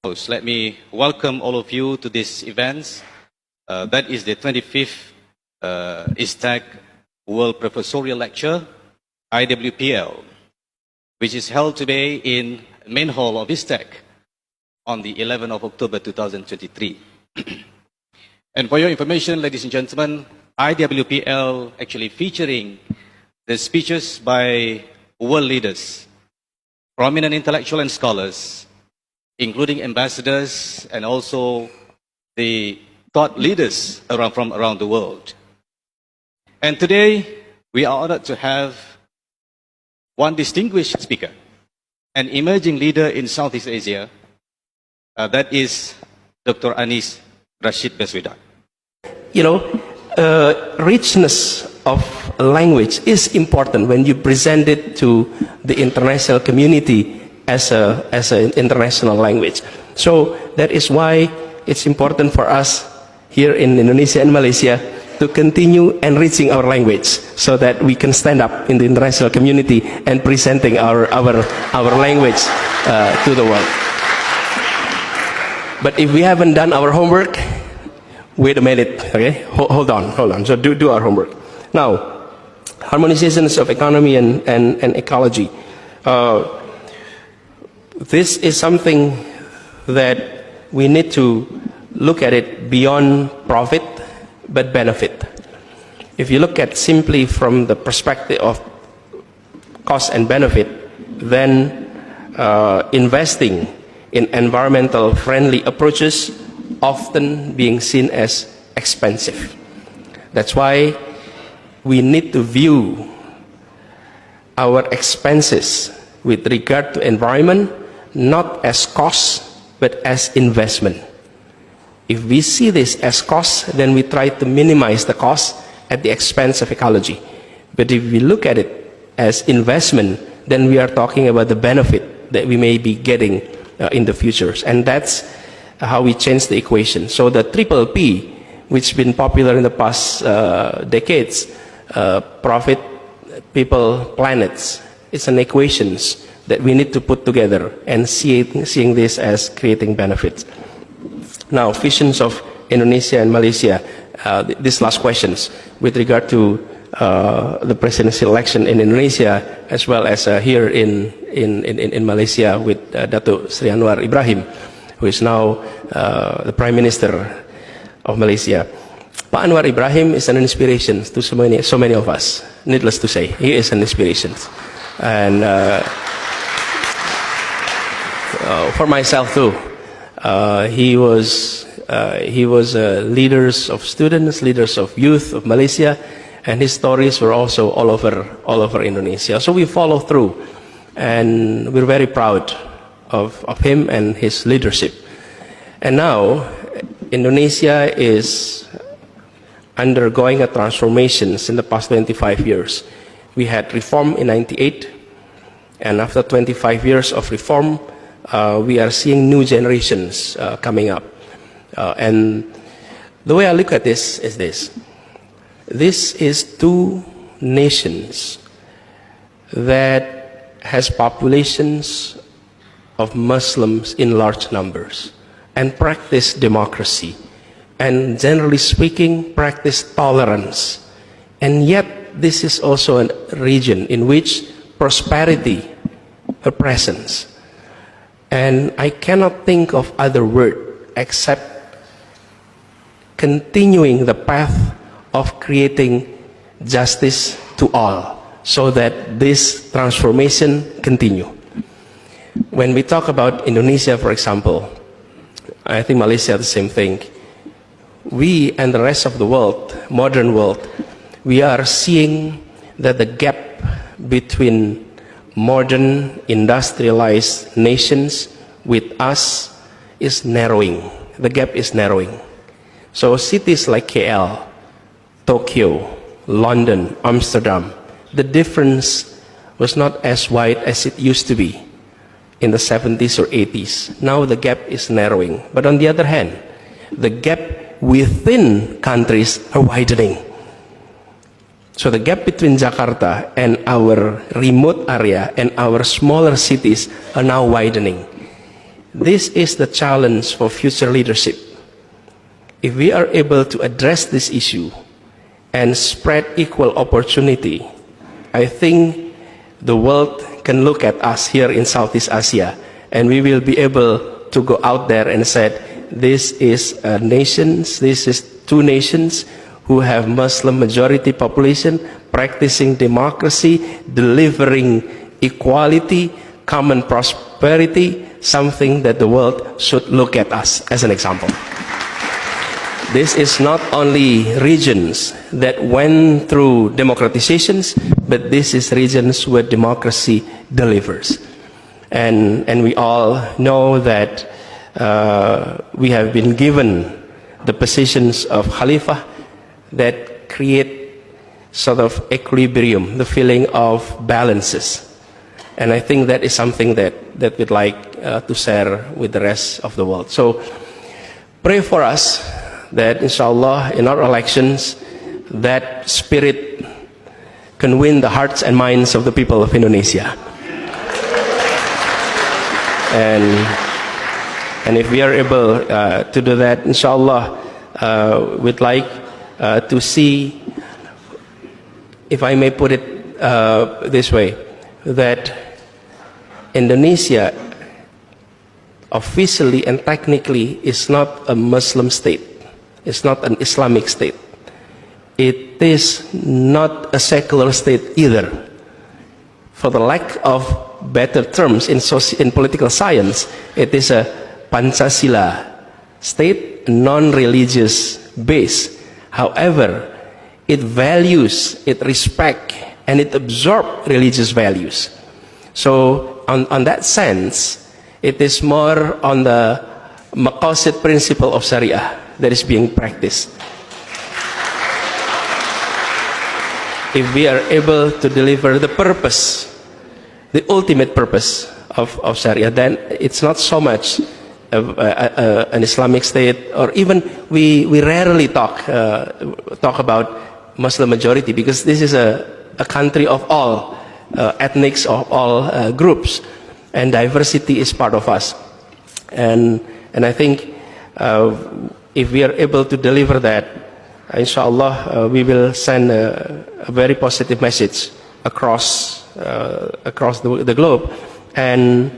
Let me welcome all of you to this event. That is the 25th ISTAC World Professorial Lecture, IWPL, which is held today in main hall of ISTAC on the 11th of October 2023. And for your information, ladies and gentlemen, IWPL actually featuring the speeches by world leaders, prominent intellectuals and scholars, including ambassadors and also the thought leaders from around the world. And today, we are honored to have one distinguished speaker, an emerging leader in Southeast Asia, that is Dr. Anies Rashid Baswedan. You know, richness of language is important when you present it to the international community as an international language. So that is why it's important for us here in Indonesia and Malaysia to continue enriching our language so that we can stand up in the international community and presenting our language to the world. But if we haven't done our homework, wait a minute, okay? Hold on. So do our homework. Now, harmonizations of economy and ecology. This is something that we need to look at it beyond profit, but benefit. If you look at simply from the perspective of cost and benefit, then investing in environmental friendly approaches often being seen as expensive. That's why we need to view our expenses with regard to environment not as cost but as investment. If we see this as cost, then we try to minimize the cost at the expense of ecology. But if we look at it as investment, then we are talking about the benefit that we may be getting in the futures. And that's how we change the equation. So the triple P, which has been popular in the past decades, profit, people, planets, it's an equations that we need to put together and seeing this as creating benefits. Now, visions of Indonesia and Malaysia, these last questions with regard to the presidential election in Indonesia as well as here in Malaysia with Datuk Sri Anwar Ibrahim, who is now the Prime Minister of Malaysia. Pak Anwar Ibrahim is an inspiration to so many of us. Needless to say, he is an inspiration. And for myself too, he was leaders of students, leaders of youth of Malaysia, and his stories were also all over Indonesia. So we follow through, and we're very proud of him and his leadership. And now, Indonesia is undergoing a transformation in the past 25 years. We had reform in '98, and after 25 years of reform, we are seeing new generations coming up. And the way I look at this is this. This is two nations that has populations of Muslims in large numbers and practice democracy. And generally speaking, practice tolerance. And yet, this is also a region in which prosperity is present. And I cannot think of other word except continuing the path of creating justice to all so that this transformation continue. When we talk about Indonesia, for example, I think Malaysia the same thing. We and the rest of the world, modern world, we are seeing that the gap between modern industrialized nations with us is narrowing. The gap is narrowing. So cities like KL, Tokyo, London, Amsterdam, the difference was not as wide as it used to be in the 70s or 80s. Now the gap is narrowing. But on the other hand, the gap within countries are widening. So the gap between Jakarta and our remote area and our smaller cities are now widening. this is the challenge for future leadership. If we are able to address this issue and spread equal opportunity, I think the world can look at us here in Southeast Asia, and we will be able to go out there and say, this is two nations who have Muslim majority population, practicing democracy, delivering equality, common prosperity, something that the world should look at us as an example. This is not only regions that went through democratizations, but this is regions where democracy delivers. And we all know that we have been given the positions of Khalifah that create sort of equilibrium, the feeling of balances. And I think that is something that we'd like to share with the rest of the world. So pray for us that inshallah in our elections, that spirit can win the hearts and minds of the people of Indonesia. And if we are able to do that, inshallah, we'd like to see, if I may put it this way, that Indonesia officially and technically is not a Muslim state. It's not an Islamic state. It is not a secular state either. For the lack of better terms in political science, it is a Pancasila state, non-religious base. However, it values, it respects, and it absorbs religious values. So on that sense, it is more on the maqasid principle of Sharia that is being practiced. If we are able to deliver the purpose, the ultimate purpose of Sharia, then it's not so much an Islamic state, or even we rarely talk about Muslim majority, because this is a country of all ethnics, of all groups, and diversity is part of us. And I think if we are able to deliver that, inshallah, we will send a very positive message across the globe, and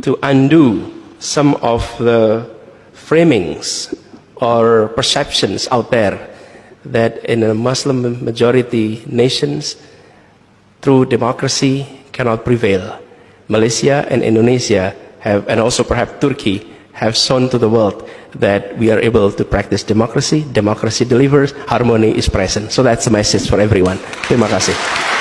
to undo some of the framings or perceptions out there that in a Muslim majority nations, true democracy cannot prevail. Malaysia and Indonesia have, and also perhaps Turkey, have shown to the world that we are able to practice democracy. Democracy delivers, harmony is present. So that's the message for everyone. Terima kasih.